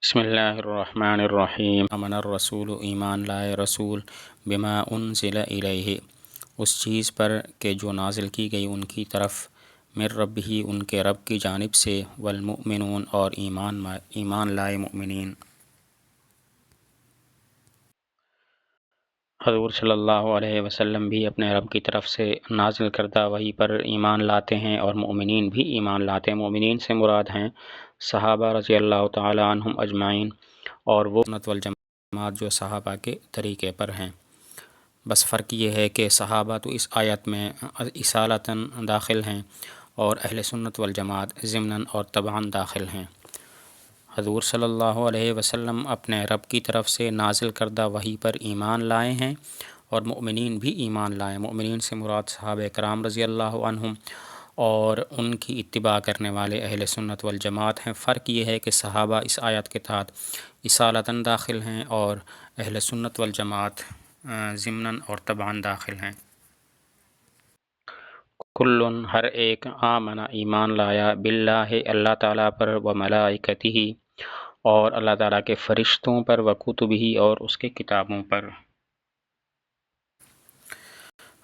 بسم اللہ الرحمن الرحیم آمن الرسول ایمان لائے رسول بما انزل الیہ اس چیز پر کہ جو نازل کی گئی ان کی طرف من ربہ ان کے رب کی جانب سے والمؤمنون اور ایمان لائے مؤمنین۔ حضور صلی اللہ علیہ وسلم بھی اپنے رب کی طرف سے نازل کردہ وحی پر ایمان لاتے ہیں اور مؤمنین بھی ایمان لاتے ہیں۔ مؤمنین سے مراد ہیں صحابہ رضی اللہ تعالی عنہم اجمعین اور وہ سنت والجماعت جو صحابہ کے طریقے پر ہیں۔ بس فرق یہ ہے کہ صحابہ تو اس آیت میں اصالتاً داخل ہیں اور اہل سنت والجماعت ضمناً اور تبعاً داخل ہیں۔ حضور صلی اللہ علیہ وسلم اپنے رب کی طرف سے نازل کردہ وحی پر ایمان لائے ہیں اور مؤمنین بھی ایمان لائے۔ مؤمنین سے مراد صحابہ کرام رضی اللہ عنہم اور ان کی اتباع کرنے والے اہل سنت والجماعت ہیں۔ فرق یہ ہے کہ صحابہ اس آیت کے تحت اصالتاً داخل ہیں اور اہل سنت والجماعت ضمناً اور تبعاً داخل ہیں۔ کل ہر ایک آمن ایمان لایا باللہ اللہ تعالیٰ پر و ملائکتہ اور اللہ تعالیٰ کے فرشتوں پر و کتبہ اور اس کے کتابوں پر۔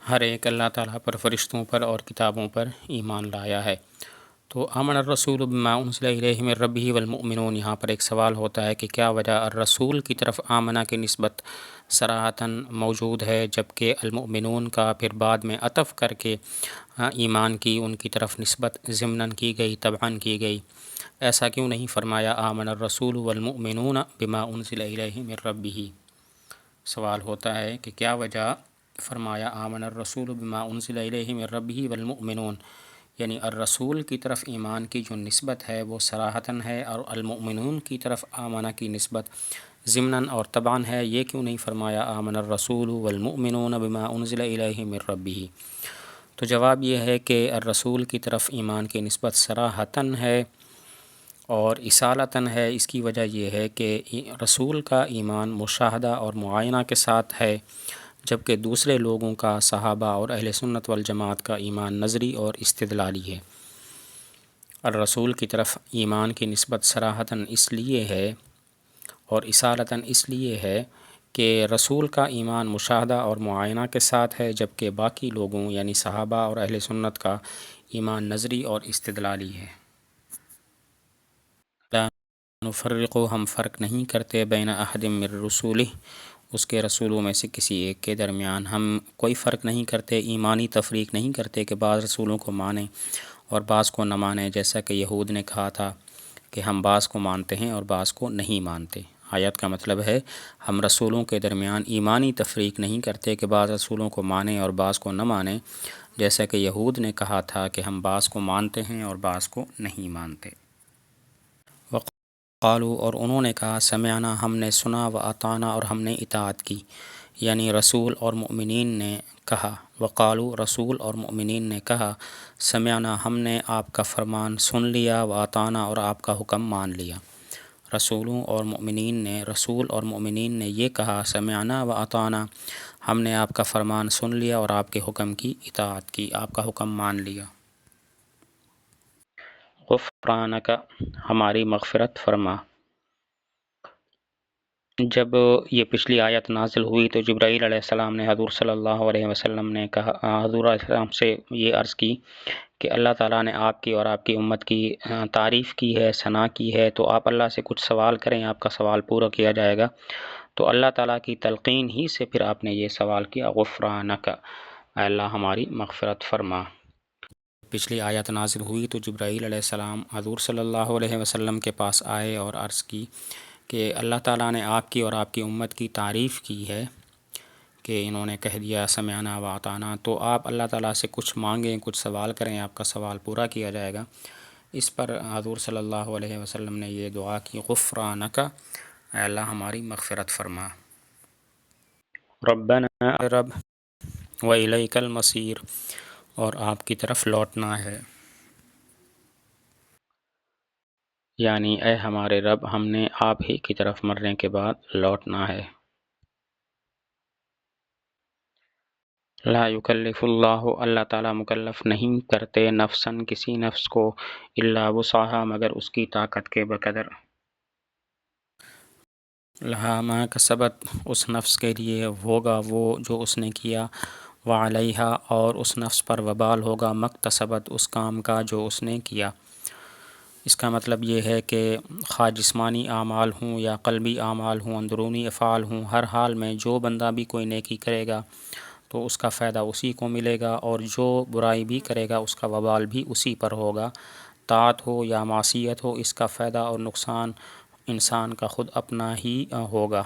ہر ایک اللہ تعالیٰ پر، فرشتوں پر اور کتابوں پر ایمان لایا ہے۔ تو آمن الرسول بما انزل الیہ من ربہ والمؤمنون، یہاں پر ایک سوال ہوتا ہے کہ کیا وجہ الرسول کی طرف آمنہ کی نسبت صراحتاً موجود ہے جبکہ المؤمنون کا پھر بعد میں عطف کر کے ایمان کی ان کی طرف نسبت ضمناً کی گئی، تبعاً کی گئی؟ ایسا کیوں نہیں فرمایا آمن الرسول والمؤمنون بما انزل الیہ من ربہ؟ سوال ہوتا ہے کہ کیا وجہ فرمایا آمن الرسول بما انزل الیہ من ربہ والمؤمنون، یعنی الرسول کی طرف ایمان کی جو نسبت ہے وہ صراحتاً ہے اور المؤمنون کی طرف آمنہ کی نسبت ضمناً اور تبعاً ہے؟ یہ کیوں نہیں فرمایا آمن الرسول والمؤمنون بما انزل الیہ من ربہ؟ تو جواب یہ ہے کہ الرسول کی طرف ایمان کی نسبت صراحتاً ہے اور اصالتاً ہے۔ اس کی وجہ یہ ہے کہ رسول کا ایمان مشاہدہ اور معائنہ کے ساتھ ہے جبکہ دوسرے لوگوں کا، صحابہ اور اہل سنت والجماعت کا ایمان نظری اور استدلالی ہے۔ الرسول کی طرف ایمان کی نسبت صراحتاً اس لیے ہے اور اصالتاً اس لیے ہے کہ رسول کا ایمان مشاہدہ اور معائنہ کے ساتھ ہے جبکہ باقی لوگوں یعنی صحابہ اور اہل سنت کا ایمان نظری اور استدلالی ہے۔ لا نفرق، ہم فرق نہیں کرتے بین احد من رسولہ، اس کے رسولوں میں سے کسی ایک کے درمیان ہم کوئی فرق نہیں کرتے، ایمانی تفریق نہیں کرتے کہ بعض رسولوں کو مانیں اور بعض کو نہ مانیں، جیسا کہ یہود نے کہا تھا کہ ہم بعض کو مانتے ہیں اور بعض کو نہیں مانتے۔ آیت کا مطلب ہے ہم رسولوں کے درمیان ایمانی تفریق نہیں کرتے کہ بعض رسولوں کو مانیں اور بعض کو نہ مانیں، جیسا کہ یہود نے کہا تھا کہ ہم بعض کو مانتے ہیں اور بعض کو نہیں مانتے۔ وقالو، اور انہوں نے کہا سمعنا، ہم نے سنا، و اطعنا، اور ہم نے اطاعت کی، یعنی رسول اور مؤمنین نے کہا۔ وقالو، رسول اور مؤمنین نے کہا سمعنا، ہم نے آپ کا فرمان سن لیا، و اطعنا، اور آپ کا حکم مان لیا۔ رسول اور مؤمنین نے یہ کہا سمعنا و اطعنا، ہم نے آپ کا فرمان سن لیا اور آپ کے حکم کی اطاعت کی، آپ کا حکم مان لیا۔ غفرانک، ہماری مغفرت فرما۔ جب یہ پچھلی آیت نازل ہوئی تو جبرائیل علیہ السلام نے حضور صلی اللہ علیہ وسلم نے کہا، حضور علیہ السلام سے یہ عرض کی کہ اللہ تعالیٰ نے آپ کی اور آپ کی امت کی تعریف کی ہے، ثنا کی ہے، تو آپ اللہ سے کچھ سوال کریں، آپ کا سوال پورا کیا جائے گا۔ تو اللہ تعالیٰ کی تلقین ہی سے پھر آپ نے یہ سوال کیا، غفرانک، اے اللہ ہماری مغفرت فرما۔ پچھلی آیت نازل ہوئی تو جبرائیل علیہ السلام حضور صلی اللہ علیہ وسلم کے پاس آئے اور عرض کی کہ اللہ تعالیٰ نے آپ کی اور آپ کی امت کی تعریف کی ہے کہ انہوں نے کہہ دیا سمعنا و اطعنا، تو آپ اللہ تعالیٰ سے کچھ مانگیں، کچھ سوال کریں، آپ کا سوال پورا کیا جائے گا۔ اس پر حضور صلی اللہ علیہ وسلم نے یہ دعا کی، غفرانک، اے اللہ ہماری مغفرت فرما۔ ربنا، رب، و الیک المصیر، اور آپ کی طرف لوٹنا ہے، یعنی اے ہمارے رب ہم نے آپ ہی کی طرف مرنے کے بعد لوٹنا ہے۔ لا یکلف اللہ، اللہ تعالیٰ مکلف نہیں کرتے نفساً کسی نفس کو الا وسعہا، مگر اس کی طاقت کے بقدر۔ لہا ما کسبت، اس نفس کے لیے ہوگا وہ جو اس نے کیا، وعلیہا، اور اس نفس پر وبال ہوگا مکتسبت، اس کام کا جو اس نے کیا۔ اس کا مطلب یہ ہے کہ خواہ جسمانی اعمال ہوں یا قلبی اعمال ہوں، اندرونی افعال ہوں، ہر حال میں جو بندہ بھی کوئی نیکی کرے گا تو اس کا فائدہ اسی کو ملے گا، اور جو برائی بھی کرے گا اس کا وبال بھی اسی پر ہوگا۔ طاعت ہو یا معصیت ہو، اس کا فائدہ اور نقصان انسان کا خود اپنا ہی ہوگا۔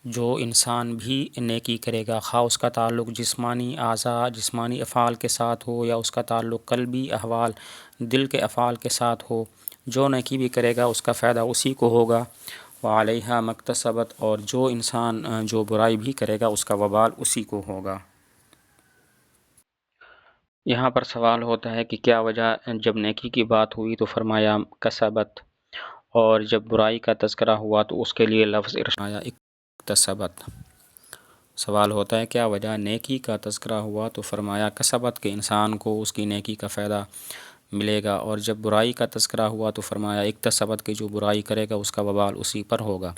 جو انسان بھی نیکی کرے گا، خواہ اس کا تعلق جسمانی اعضاء، جسمانی افعال کے ساتھ ہو یا اس کا تعلق قلبی احوال، دل کے افعال کے ساتھ ہو، جو نیکی بھی کرے گا اس کا فائدہ اسی کو ہوگا۔ وعلیہا مکتسبت، اور جو انسان جو برائی بھی کرے گا اس کا وبال اسی کو ہوگا۔ یہاں پر سوال ہوتا ہے کہ کیا وجہ جب نیکی کی بات ہوئی تو فرمایا کسبت، اور جب برائی کا تذکرہ ہوا تو اس کے لیے لفظ ارشاد اکتسبت۔ سوال ہوتا ہے کیا وجہ نیکی کا تذکرہ ہوا تو فرمایا کسبت، کہ انسان کو اس کی نیکی کا فائدہ ملے گا، اور جب برائی کا تذکرہ ہوا تو فرمایا اکتسبت، کہ جو برائی کرے گا اس کا وبال اسی پر ہوگا۔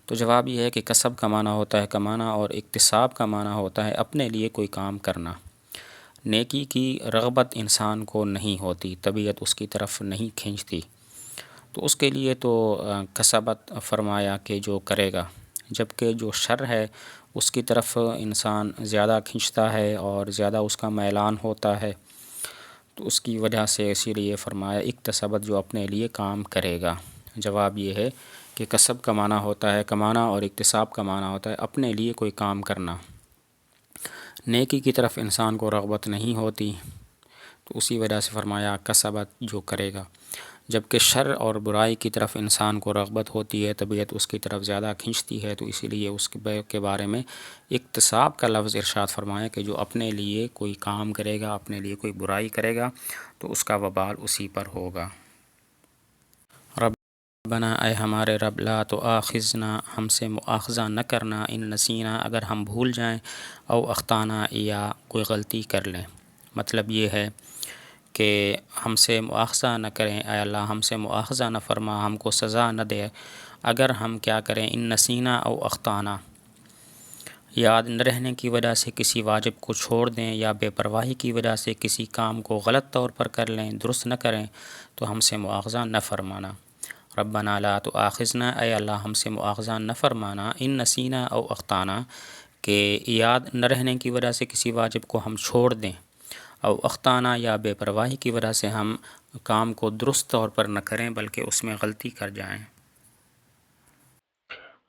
تو جواب یہ ہے کہ کسب کا معنی ہوتا ہے کمانا، اور اکتساب کا معنی ہوتا ہے اپنے لیے کوئی کام کرنا۔ نیکی کی رغبت انسان کو نہیں ہوتی، طبیعت اس کی طرف نہیں کھینچتی، تو اس کے لیے تو کسبت فرمایا کہ جو کرے گا، جبکہ جو شر ہے اس کی طرف انسان زیادہ کھنچتا ہے اور زیادہ اس کا میلان ہوتا ہے، تو اس کی وجہ سے اسی لیے فرمایا اکتسبت، جو اپنے لیے کام کرے گا۔ جواب یہ ہے کہ کسب کا معنی ہوتا ہے کمانا، اور اکتساب کا معنی ہوتا ہے اپنے لیے کوئی کام کرنا۔ نیکی کی طرف انسان کو رغبت نہیں ہوتی، تو اسی وجہ سے فرمایا کسبت، جو کرے گا، جبکہ شر اور برائی کی طرف انسان کو رغبت ہوتی ہے، طبیعت اس کی طرف زیادہ کھنچتی ہے، تو اسی لیے اس کے بارے میں اکتساب کا لفظ ارشاد فرمایا کہ جو اپنے لیے کوئی کام کرے گا، اپنے لیے کوئی برائی کرے گا تو اس کا وبال اسی پر ہوگا۔ ربنا، اے ہمارے رب، لا تؤاخذنا، ہم سے مؤاخذہ نہ کرنا، ان نسینا، اگر ہم بھول جائیں، او اخطانا، یا کوئی غلطی کر لیں۔ مطلب یہ ہے کہ ہم سے مؤاخذہ نہ کریں، اے اللہ ہم سے مؤاخذہ نہ فرما، ہم کو سزا نہ دے اگر ہم کیا کریں، ان نسینا او اخطانا، یاد نہ رہنے کی وجہ سے کسی واجب کو چھوڑ دیں، یا بے پرواہی کی وجہ سے کسی کام کو غلط طور پر کر لیں، درست نہ کریں، تو ہم سے مؤاخذہ نہ فرمانا۔ ربنا لا تؤاخذنا، اے اللہ ہم سے مؤاخذہ نہ فرمانا، ان نسینا او اخطانا، کہ یاد نہ رہنے کی وجہ سے کسی واجب کو ہم چھوڑ دیں، او اخطانا، یا بے پرواہی کی وجہ سے ہم کام کو درست طور پر نہ کریں بلکہ اس میں غلطی کر جائیں۔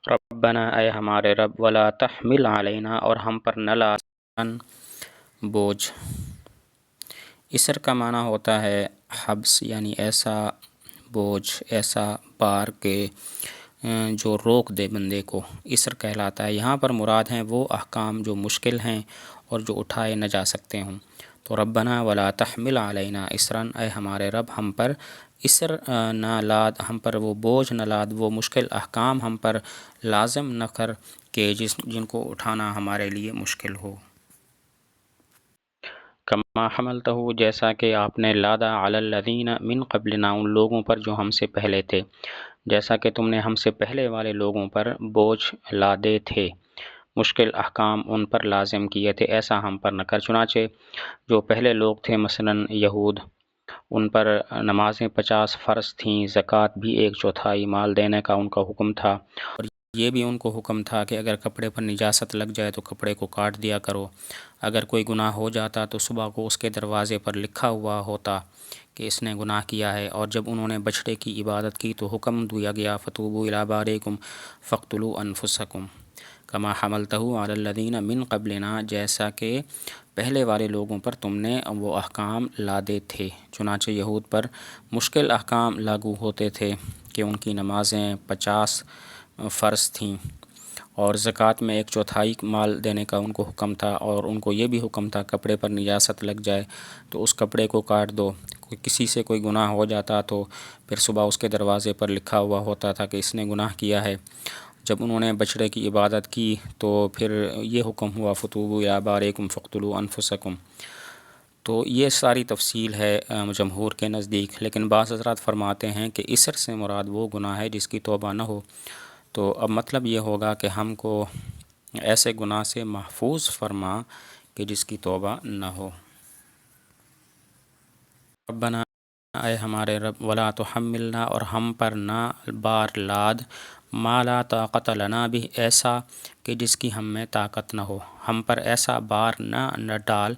ربنا، اے ہمارے رب، ولا تحمل علینا، اور ہم پر نہ لا بوجھ۔ اسر کا معنی ہوتا ہے حبس، یعنی ایسا بوجھ، ایسا بار کہ جو روک دے بندے کو، اسر کہلاتا ہے۔ یہاں پر مراد ہیں وہ احکام جو مشکل ہیں اور جو اٹھائے نہ جا سکتے ہوں۔ تو ربنا ولا تحمل علینا اسرن، اے ہمارے رب ہم پر اسر نہ لاد، ہم پر وہ بوجھ نہ لاد، وہ مشکل احکام ہم پر لازم نہ کر کہ جن کو اٹھانا ہمارے لیے مشکل ہو۔ کما حملتہ، جیسا کہ آپ نے لادا، علی الذین من قبلنا، ان لوگوں پر جو ہم سے پہلے تھے، جیسا کہ تم نے ہم سے پہلے والے لوگوں پر بوجھ لادے تھے، مشکل احکام ان پر لازم کیے تھے، ایسا ہم پر نہ کر۔ چنانچہ جو پہلے لوگ تھے، مثلاً یہود، ان پر نمازیں 50 فرض تھیں، زکوٰۃ بھی 1/4 مال دینے کا ان کا حکم تھا، اور یہ بھی ان کو حکم تھا کہ اگر کپڑے پر نجاست لگ جائے تو کپڑے کو کاٹ دیا کرو، اگر کوئی گناہ ہو جاتا تو صبح کو اس کے دروازے پر لکھا ہوا ہوتا کہ اس نے گناہ کیا ہے، اور جب انہوں نے بچڑے کی عبادت کی تو حکم دیا گیا فتوبوا الی بارئکم فاقتلوا انفسکم کما حملتہ علی الذین من قبلنا، جیسا کہ پہلے والے لوگوں پر تم نے وہ احکام لادے تھے۔ چنانچہ یہود پر مشکل احکام لاگو ہوتے تھے کہ ان کی نمازیں 50 فرض تھیں، اور زکوٰۃ میں 1/4 مال دینے کا ان کو حکم تھا، اور ان کو یہ بھی حکم تھا کپڑے پر نجاست لگ جائے تو اس کپڑے کو کاٹ دو، کسی سے کوئی گناہ ہو جاتا تو پھر صبح اس کے دروازے پر لکھا ہوا ہوتا تھا کہ اس نے گناہ کیا ہے۔ جب انہوں نے بچڑے کی عبادت کی تو پھر یہ حکم ہوا فتوبوا الی بارئکم فاقتلوا انفسکم۔ تو یہ ساری تفصیل ہے جمہور کے نزدیک، لیکن بعض حضرات فرماتے ہیں کہ اسر سے مراد وہ گناہ ہے جس کی توبہ نہ ہو، تو اب مطلب یہ ہوگا کہ ہم کو ایسے گناہ سے محفوظ فرما کہ جس کی توبہ نہ ہو۔ ربنا، اے ہمارے رب، ولا تحملنا، اور ہم پر نہ بار لاد، ما لا طاقت لنا بھی، ایسا کہ جس کی ہم میں طاقت نہ ہو، ہم پر ایسا بار نہ ڈال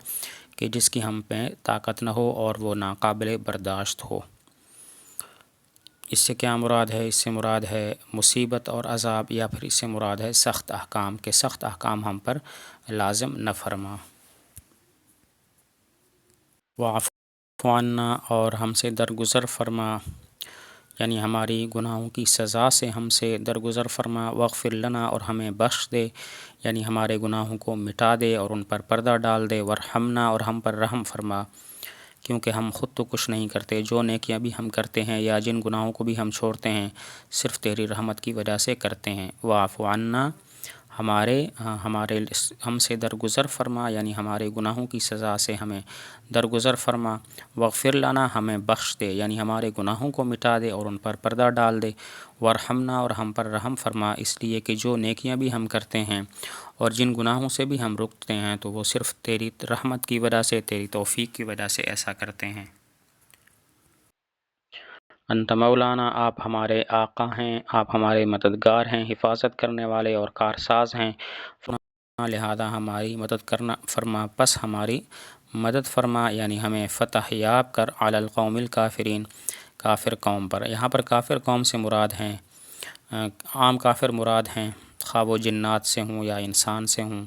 کہ جس کی ہم پہ طاقت نہ ہو اور وہ ناقابل برداشت ہو۔ اس سے کیا مراد ہے؟ اس سے مراد ہے مصیبت اور عذاب، یا پھر اس سے مراد ہے سخت احکام، کہ سخت احکام ہم پر لازم نہ فرما۔ واعف عنا، اور ہم سے درگزر فرما، یعنی ہماری گناہوں کی سزا سے ہم سے درگزر فرما۔ واغفر لنا، اور ہمیں بخش دے، یعنی ہمارے گناہوں کو مٹا دے اور ان پر پردہ ڈال دے۔ ورحمنا، اور ہم پر رحم فرما، کیونکہ ہم خود تو کچھ نہیں کرتے، جو نیکیاں بھی ہم کرتے ہیں یا جن گناہوں کو بھی ہم چھوڑتے ہیں صرف تیری رحمت کی وجہ سے کرتے ہیں۔ واعف عنا، ہم سے درگزر فرما، یعنی ہمارے گناہوں کی سزا سے ہمیں درگزر فرما۔ واغفر لنا، ہمیں بخش دے، یعنی ہمارے گناہوں کو مٹا دے اور ان پر پردہ ڈال دے۔ ورحمنا، اور ہم پر رحم فرما، اس لیے کہ جو نیکیاں بھی ہم کرتے ہیں اور جن گناہوں سے بھی ہم رکتے ہیں تو وہ صرف تیری رحمت کی وجہ سے، تیری توفیق کی وجہ سے ایسا کرتے ہیں۔ انت مولانا، آپ ہمارے آقا ہیں، آپ ہمارے مددگار ہیں، حفاظت کرنے والے اور کارساز ہیں۔ لہذا ہماری مدد کرنا فرما، پس ہماری مدد فرما، یعنی ہمیں فتح یاب کر علی القوم الکافرین، کافر قوم پر۔ یہاں پر کافر قوم سے مراد ہیں عام کافر مراد ہیں، خواہ وہ جنات سے ہوں یا انسان سے ہوں۔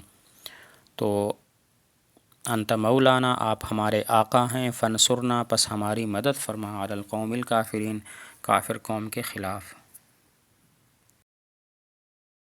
تو انت مولانا، آپ ہمارے آقا ہیں، فنصرنا، پس ہماری مدد فرما، علی القوم الکافرین، کافر قوم کے خلاف۔